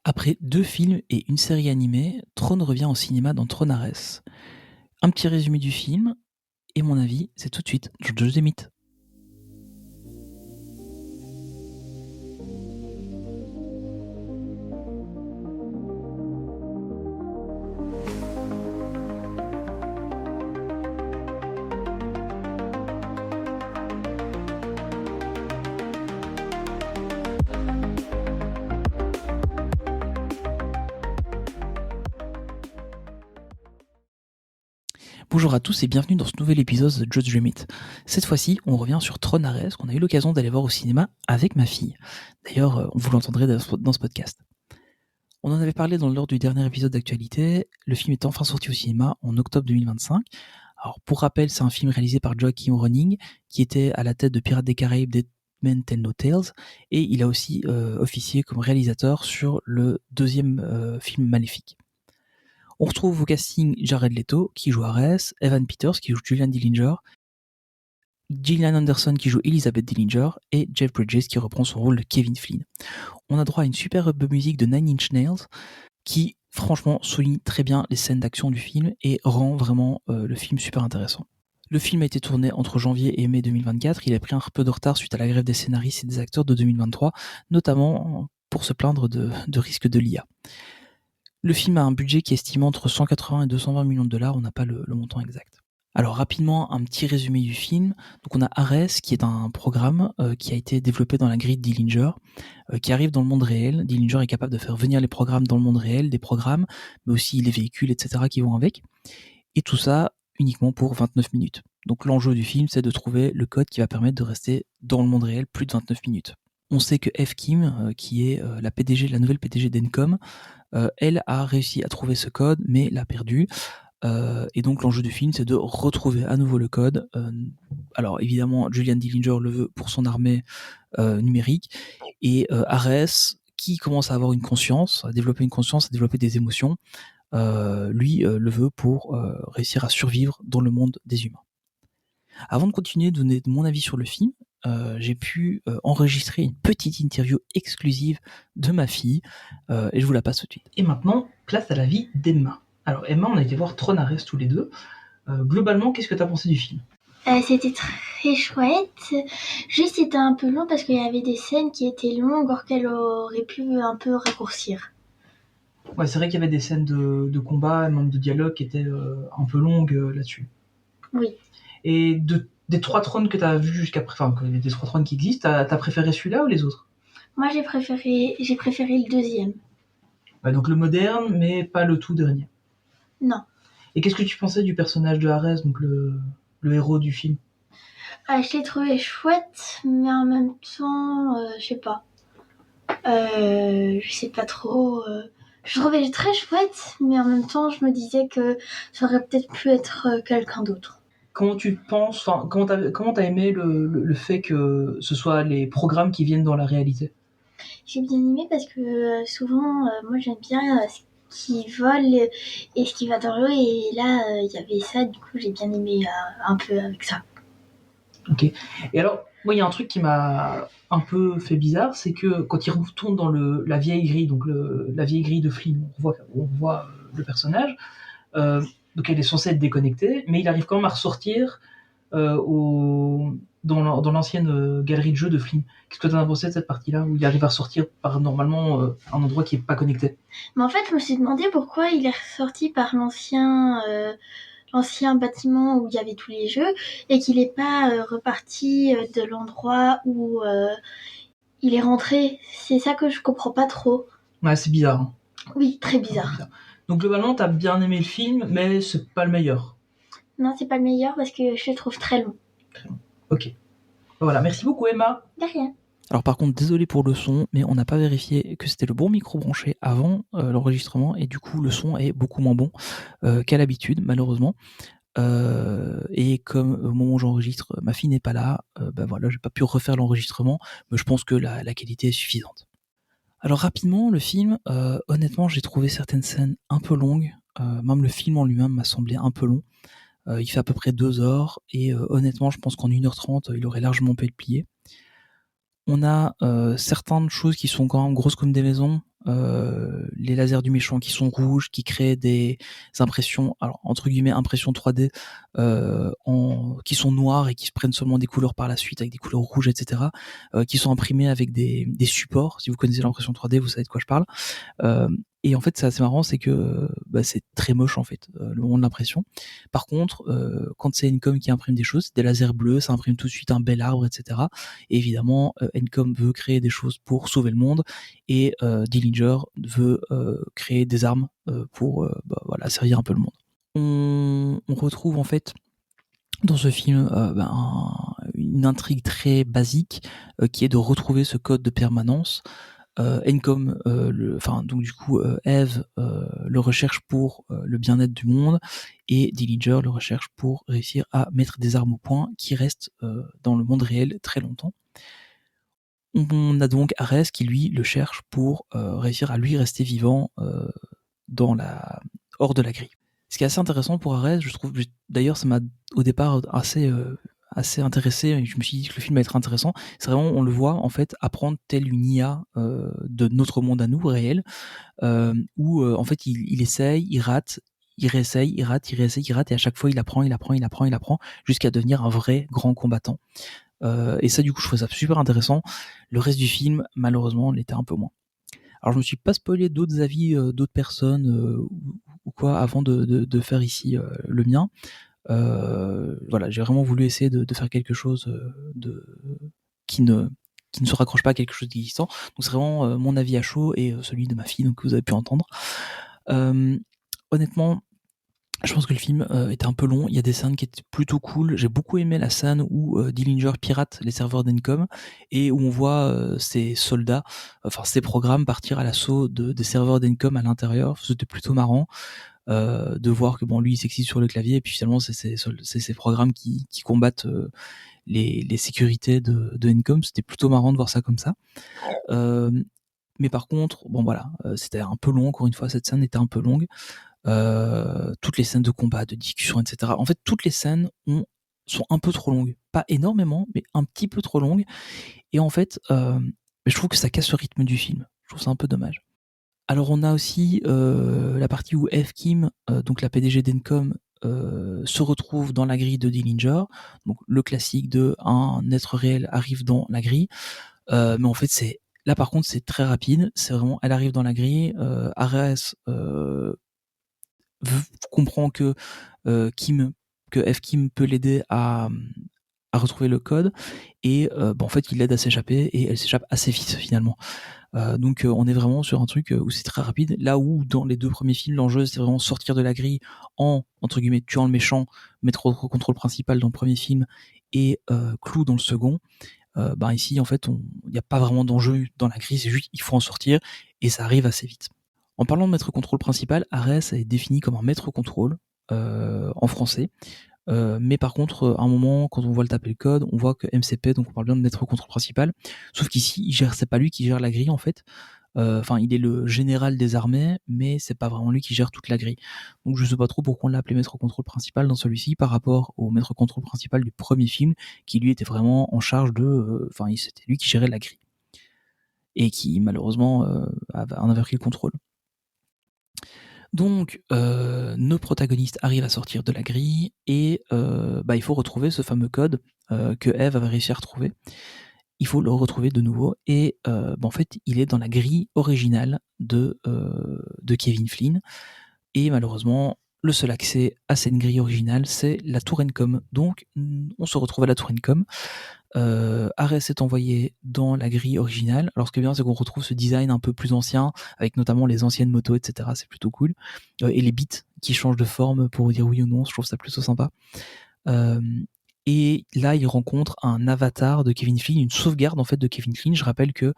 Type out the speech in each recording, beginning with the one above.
Après 2 films et une série animée, Tron revient au cinéma dans Tron Ares. Un petit résumé du film et mon avis, c'est tout de suite dans Jojo the Myth. Bonjour à tous et bienvenue dans ce nouvel épisode de Jojo the Myth. Cette fois-ci, on revient sur Tron Ares qu'on a eu l'occasion d'aller voir au cinéma avec ma fille. D'ailleurs, vous l'entendrez dans ce podcast. On en avait parlé lors du dernier épisode d'actualité. Le film est enfin sorti au cinéma en octobre 2025. Alors, pour rappel, c'est un film réalisé par Joachim Ronning, qui était à la tête de Pirates des Caraïbes, Dead Men Tell No Tales, et il a aussi officié comme réalisateur sur le deuxième film Maléfique. On retrouve au casting Jared Leto, qui joue Ares, Evan Peters, qui joue Julian Dillinger, Gillian Anderson, qui joue Elizabeth Dillinger, et Jeff Bridges, qui reprend son rôle de Kevin Flynn. On a droit à une superbe musique de Nine Inch Nails, qui franchement souligne très bien les scènes d'action du film et rend vraiment le film super intéressant. Le film a été tourné entre janvier et mai 2024, il a pris un peu de retard suite à la grève des scénaristes et des acteurs de 2023, notamment pour se plaindre de risque de l'IA. Le film a un budget qui est estimé entre 180 et 220 millions de dollars, on n'a pas le montant exact. Alors rapidement, un petit résumé du film. Donc on a Ares, qui est un programme qui a été développé dans la grille de Dillinger, qui arrive dans le monde réel. Dillinger est capable de faire venir les programmes dans le monde réel, des programmes, mais aussi les véhicules, etc. qui vont avec. Et tout ça uniquement pour 29 minutes. Donc l'enjeu du film, c'est de trouver le code qui va permettre de rester dans le monde réel plus de 29 minutes. On sait que F. Kim, qui est la nouvelle PDG d'Encom, elle a réussi à trouver ce code, mais l'a perdu. Et donc l'enjeu du film, c'est de retrouver à nouveau le code. Alors évidemment, Julian Dillinger le veut pour son armée numérique, et Ares, qui commence à avoir une conscience, à développer une conscience, à développer des émotions, lui le veut pour réussir à survivre dans le monde des humains. Avant de continuer de donner mon avis sur le film, j'ai pu enregistrer une petite interview exclusive de ma fille, et je vous la passe tout de suite. Et maintenant, place à la vie d'Emma. Alors Emma, on a été voir Tron Ares tous les deux. Globalement, qu'est-ce que tu as pensé du film ? C'était très chouette. Juste, c'était un peu long parce qu'il y avait des scènes qui étaient longues, or qu'elle aurait pu un peu raccourcir. Ouais, c'est vrai qu'il y avait des scènes de combat et même de dialogue qui étaient un peu longues là-dessus. Oui. Et des 3 trônes que tu as vus jusqu'à présent, enfin, des 3 trônes qui existent, t'as préféré celui-là ou les autres ? Moi, j'ai préféré le deuxième. Ouais, donc le moderne, mais pas le tout dernier. Non. Et qu'est-ce que tu pensais du personnage de Ares, donc le héros du film ? Je l'ai trouvé chouette, mais en même temps, je sais pas. Je sais pas trop. Je le trouvais très chouette, mais en même temps, je me disais que ça aurait peut-être pu être quelqu'un d'autre. Comment tu penses, enfin, comment t'as aimé le fait que ce soit les programmes qui viennent dans la réalité ? J'ai bien aimé parce que souvent, moi j'aime bien ce qui vole et ce qui va dans l'eau, et là il y avait ça, du coup j'ai bien aimé un peu avec ça. Ok. Et alors, moi il y a un truc qui m'a un peu fait bizarre, c'est que quand il retourne dans la vieille grille, donc la vieille grille de Flynn, on voit le personnage, donc elle est censée être déconnectée, mais il arrive quand même à ressortir dans l'ancienne galerie de jeux de Flynn. Qu'est-ce que tu as pensé de cette partie-là, où il arrive à ressortir par normalement un endroit qui n'est pas connecté ? Mais en fait, je me suis demandé pourquoi il est ressorti par l'ancien bâtiment où il y avait tous les jeux, et qu'il n'est pas reparti de l'endroit où il est rentré. C'est ça que je comprends pas trop. Ouais, c'est bizarre. Hein. Oui, très bizarre. Donc globalement, t'as bien aimé le film, mais c'est pas le meilleur. Non, c'est pas le meilleur parce que je le trouve très long. Très long. Ok. Voilà, merci beaucoup Emma. De rien. Alors par contre, désolé pour le son, mais on n'a pas vérifié que c'était le bon micro branché avant l'enregistrement, et du coup le son est beaucoup moins bon qu'à l'habitude, malheureusement. Et comme au moment où j'enregistre, ma fille n'est pas là, voilà, j'ai pas pu refaire l'enregistrement, mais je pense que la qualité est suffisante. Alors rapidement, le film, honnêtement, j'ai trouvé certaines scènes un peu longues, même le film en lui-même m'a semblé un peu long. Il fait à peu près 2 heures, et honnêtement, je pense qu'en 1h30, il aurait largement pu être plié. On a certaines choses qui sont quand même grosses comme des maisons, les lasers du méchant qui sont rouges, qui créent des impressions, alors entre guillemets impressions 3D, qui sont noires et qui se prennent seulement des couleurs par la suite avec des couleurs rouges, etc. Qui sont imprimés avec des supports. Si vous connaissez l'impression 3D, vous savez de quoi je parle. Et en fait, c'est assez marrant, c'est que c'est très moche en fait, le moment de l'impression. Par contre, quand c'est Encom qui imprime des choses, c'est des lasers bleus, ça imprime tout de suite un bel arbre, etc. Et évidemment, Encom veut créer des choses pour sauver le monde, et Dillinger veut créer des armes pour servir un peu le monde. On retrouve en fait dans ce film une intrigue très basique qui est de retrouver ce code de permanence. Encom, Eve le recherche pour le bien-être du monde, et Dillinger le recherche pour réussir à mettre des armes au point qui restent dans le monde réel très longtemps. On a donc Ares qui lui le cherche pour réussir à lui rester vivant hors de la grille. Ce qui est assez intéressant pour Ares, je trouve, d'ailleurs ça m'a au départ assez intéressé, et je me suis dit que le film va être intéressant. C'est vraiment, on le voit en fait apprendre telle une IA de notre monde à nous, réel, où en fait il essaye, il rate, il réessaye, il rate, il réessaye, il rate, et à chaque fois il apprend, jusqu'à devenir un vrai grand combattant. Et ça, du coup, je trouve ça super intéressant. Le reste du film, malheureusement, l'était un peu moins. Alors, je me suis pas spoilé d'autres avis d'autres personnes ou quoi avant de faire ici le mien. Voilà, j'ai vraiment voulu essayer de faire quelque chose qui ne se raccroche pas à quelque chose d'existant. Donc c'est vraiment mon avis à chaud et celui de ma fille, donc que vous avez pu entendre. Honnêtement, je pense que le film était un peu long. Il y a des scènes qui étaient plutôt cool. J'ai beaucoup aimé la scène où Dillinger pirate les serveurs d'Encom et où on voit ces soldats, enfin ces programmes partir à l'assaut des serveurs d'Encom à l'intérieur. C'était plutôt marrant de voir que lui il s'excite sur le clavier, et puis finalement c'est ces programmes qui combattent les sécurités de Encom. C'était plutôt marrant de voir ça comme ça. Mais par contre, c'était un peu long. Encore une fois, cette scène était un peu longue. Toutes les scènes de combat, de discussion, etc. En fait, toutes les scènes sont un peu trop longues. Pas énormément, mais un petit peu trop longues. Et en fait, je trouve que ça casse le rythme du film. Je trouve ça un peu dommage. Alors, on a aussi la partie où Eve Kim, donc la PDG d'Encom, se retrouve dans la grille de Dillinger. Donc, le classique de un être réel arrive dans la grille. Mais en fait, là par contre, c'est très rapide. C'est vraiment, elle arrive dans la grille. Ares comprend que F. Kim peut l'aider à retrouver le code, et en fait il l'aide à s'échapper, et elle s'échappe assez vite finalement. Donc on est vraiment sur un truc où c'est très rapide, là où dans les deux premiers films l'enjeu c'est vraiment sortir de la grille en entre guillemets tuant le méchant, mettre au contrôle principal dans le premier film, et Clou dans le second. Ici en fait il n'y a pas vraiment d'enjeu dans la grille, c'est juste il faut en sortir, et ça arrive assez vite. En parlant de maître contrôle principal, Ares est défini comme un maître contrôle en français. Mais par contre, à un moment, quand on voit le taper le code, on voit que MCP, donc on parle bien de maître contrôle principal, sauf qu'ici, c'est pas lui qui gère la grille en fait. Il est le général des armées, mais c'est pas vraiment lui qui gère toute la grille. Donc je sais pas trop pourquoi on l'a appelé maître contrôle principal dans celui-ci par rapport au maître contrôle principal du premier film, qui lui était vraiment en charge c'était lui qui gérait la grille. Et qui malheureusement en avait pris le contrôle. Donc, nos protagonistes arrivent à sortir de la grille, et il faut retrouver ce fameux code que Eve avait réussi à retrouver. Il faut le retrouver de nouveau, et en fait, il est dans la grille originale de Kevin Flynn, et malheureusement, le seul accès à cette grille originale, c'est la tour Encom. Donc, on se retrouve à la tour Encom. Ares est envoyé dans la grille originale. Alors ce qui est bien, c'est qu'on retrouve ce design un peu plus ancien, avec notamment les anciennes motos, etc. C'est plutôt cool. Et les bits qui changent de forme pour dire oui ou non, je trouve ça plutôt sympa. Et là, il rencontre un avatar de Kevin Flynn, une sauvegarde en fait de Kevin Flynn. Je rappelle que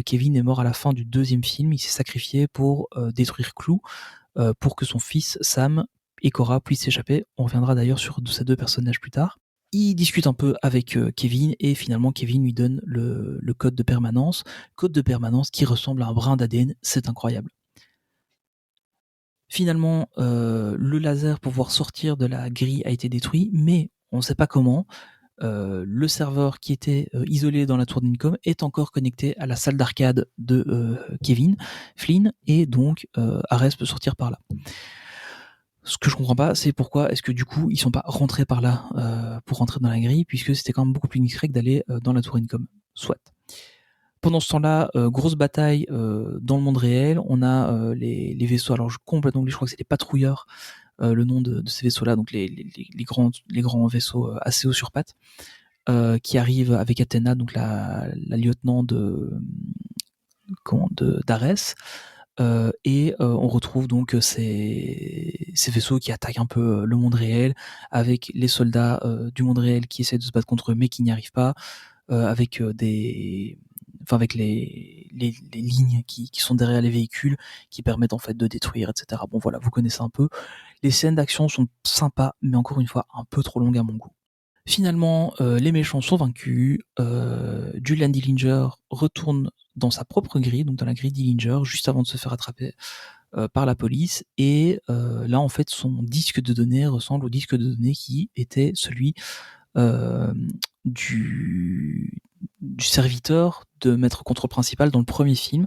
Kevin est mort à la fin du deuxième film. Il s'est sacrifié pour détruire Clou, pour que son fils Sam et Cora puissent s'échapper. On reviendra d'ailleurs sur ces deux personnages plus tard. Il discute un peu avec Kevin, et finalement Kevin lui donne le code de permanence qui ressemble à un brin d'ADN. C'est incroyable. Finalement, le laser pour pouvoir sortir de la grille a été détruit, mais on ne sait pas comment. le serveur qui était isolé dans la tour d'Incom est encore connecté à la salle d'arcade de Kevin Flynn, et donc Ares peut sortir par là. Ce que je comprends pas, c'est pourquoi est-ce que du coup ils sont pas rentrés par là pour rentrer dans la grille, puisque c'était quand même beaucoup plus discret que d'aller dans la tour Incom. Soit. Pendant ce temps-là, grosse bataille dans le monde réel. On a les vaisseaux. Alors, complètement oublié, je crois que c'est les patrouilleurs, le nom de ces vaisseaux-là, donc les grands vaisseaux assez hauts sur pattes, qui arrivent avec Athéna, donc la lieutenant d'Arès. Et on retrouve donc ces vaisseaux qui attaquent un peu le monde réel, avec les soldats du monde réel qui essaient de se battre contre eux mais qui n'y arrivent pas, avec avec les lignes qui sont derrière les véhicules, qui permettent en fait de détruire, etc. Bon voilà, vous connaissez un peu. Les scènes d'action sont sympas, mais encore une fois un peu trop longues à mon goût. Finalement, les méchants sont vaincus. Julian Dillinger retourne dans sa propre grille, donc dans la grille Dillinger, juste avant de se faire attraper par la police. Et là, en fait, son disque de données ressemble au disque de données qui était celui du serviteur de maître contrôle principal dans le premier film,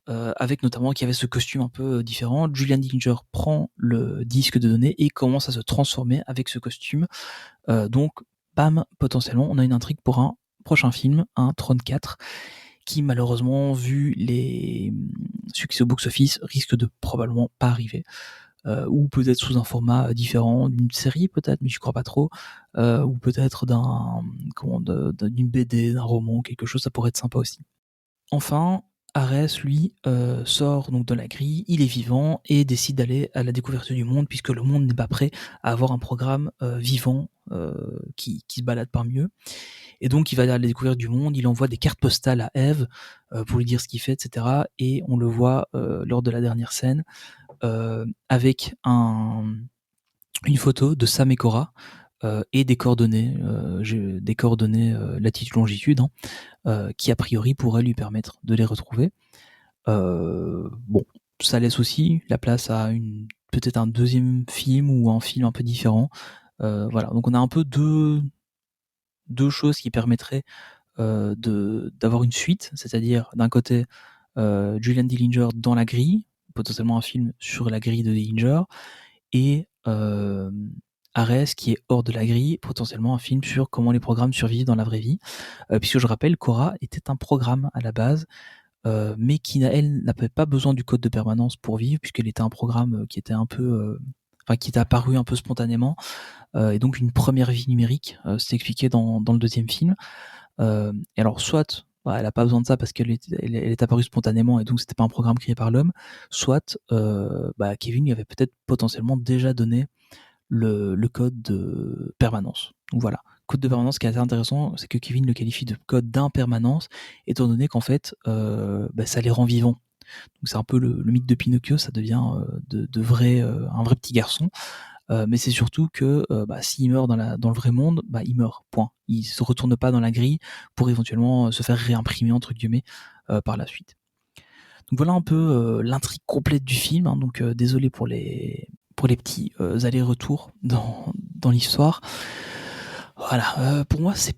avec notamment qui avait ce costume un peu différent. Julian Dillinger prend le disque de données et commence à se transformer avec ce costume. Donc, bam, potentiellement, on a une intrigue pour un prochain film, un Tron 4, qui malheureusement, vu les succès au box-office, risque de probablement pas arriver. Ou peut-être sous un format différent d'une série, peut-être, mais je crois pas trop, ou peut-être d'une BD, d'un roman, quelque chose, ça pourrait être sympa aussi. Enfin, Arès, lui, sort donc de la grille, il est vivant et décide d'aller à la découverte du monde, puisque le monde n'est pas prêt à avoir un programme vivant qui se balade parmi eux. Et donc, il va à la découverte du monde, il envoie des cartes postales à Eve pour lui dire ce qu'il fait, etc. Et on le voit lors de la dernière scène avec une photo de Sam et Cora et des coordonnées latitude-longitude, qui a priori pourraient lui permettre de les retrouver. Bon, ça laisse aussi la place à peut-être un deuxième film ou un film un peu différent. Voilà, donc on a un peu deux choses qui permettraient d'avoir une suite, c'est-à-dire d'un côté Julian Dillinger dans la grille, potentiellement un film sur la grille de Dillinger, et Ares qui est hors de la grille, potentiellement un film sur comment les programmes survivent dans la vraie vie, puisque je rappelle, Cora était un programme à la base, mais qui elle n'avait pas besoin du code de permanence pour vivre, puisqu'elle était un programme qui était un peu qui était apparu un peu spontanément, et donc une première vie numérique, c'est expliqué dans le deuxième film. Et alors soit elle a pas besoin de ça parce qu'elle est apparue spontanément et donc c'était pas un programme créé par l'homme, soit Kevin lui avait peut-être potentiellement déjà donné le code de permanence. Donc voilà, code de permanence qui est assez intéressant, c'est que Kevin le qualifie de code d'impermanence, étant donné qu'en fait ça les rend vivants. Donc c'est un peu le mythe de Pinocchio, ça devient un vrai petit garçon. Mais c'est surtout que s'il meurt dans le vrai monde, il meurt, point. Il se retourne pas dans la grille pour éventuellement se faire réimprimer entre guillemets par la suite. Donc voilà un peu l'intrigue complète du film, hein. Donc désolé pour les petits allers-retours dans l'histoire. Voilà, pour moi c'est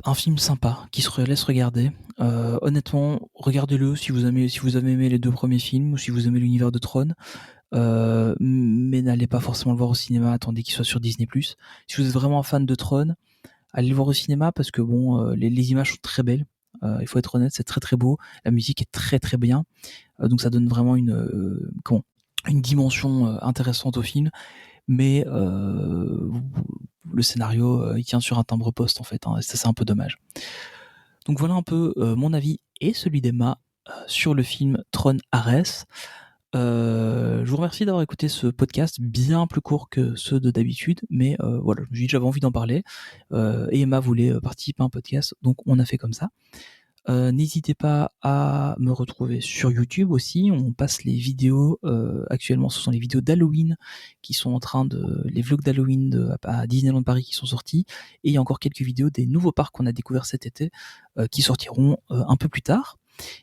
un film sympa qui se laisse regarder. Honnêtement, regardez-le si vous avez aimé les deux premiers films ou si vous aimez l'univers de Tron. Mais n'allez pas forcément le voir au cinéma, attendez qu'il soit sur Disney+. Si vous êtes vraiment fan de Tron, allez le voir au cinéma parce que bon, les images sont très belles. Il faut être honnête, c'est très très beau. La musique est très très bien. Donc ça donne vraiment une dimension intéressante au film. Mais le scénario, il tient sur un timbre-poste en fait, hein, ça c'est un peu dommage. Donc voilà un peu mon avis et celui d'Emma sur le film Tron Ares. Je vous remercie d'avoir écouté ce podcast bien plus court que ceux de d'habitude, mais voilà, je me suis dit que j'avais envie d'en parler, et Emma voulait participer à un podcast, donc on a fait comme ça. N'hésitez pas à me retrouver sur YouTube aussi, on passe les vidéos, actuellement ce sont les vidéos d'Halloween qui sont les vlogs d'Halloween à Disneyland Paris qui sont sortis, et il y a encore quelques vidéos des nouveaux parcs qu'on a découverts cet été qui sortiront un peu plus tard.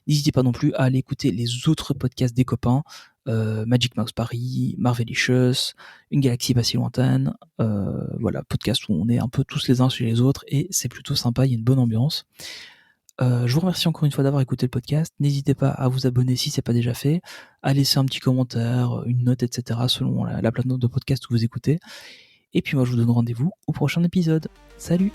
N'hésitez pas non plus à aller écouter les autres podcasts des copains, Magic Mouse Paris, Marvelicious, Une galaxie pas si lointaine, voilà, podcast où on est un peu tous les uns sur les autres et c'est plutôt sympa, il y a une bonne ambiance. Je vous remercie encore une fois d'avoir écouté le podcast. N'hésitez pas à vous abonner si c'est pas déjà fait, à laisser un petit commentaire, une note, etc. selon la plateforme de podcast que vous écoutez. Et puis moi je vous donne rendez-vous au prochain épisode. Salut!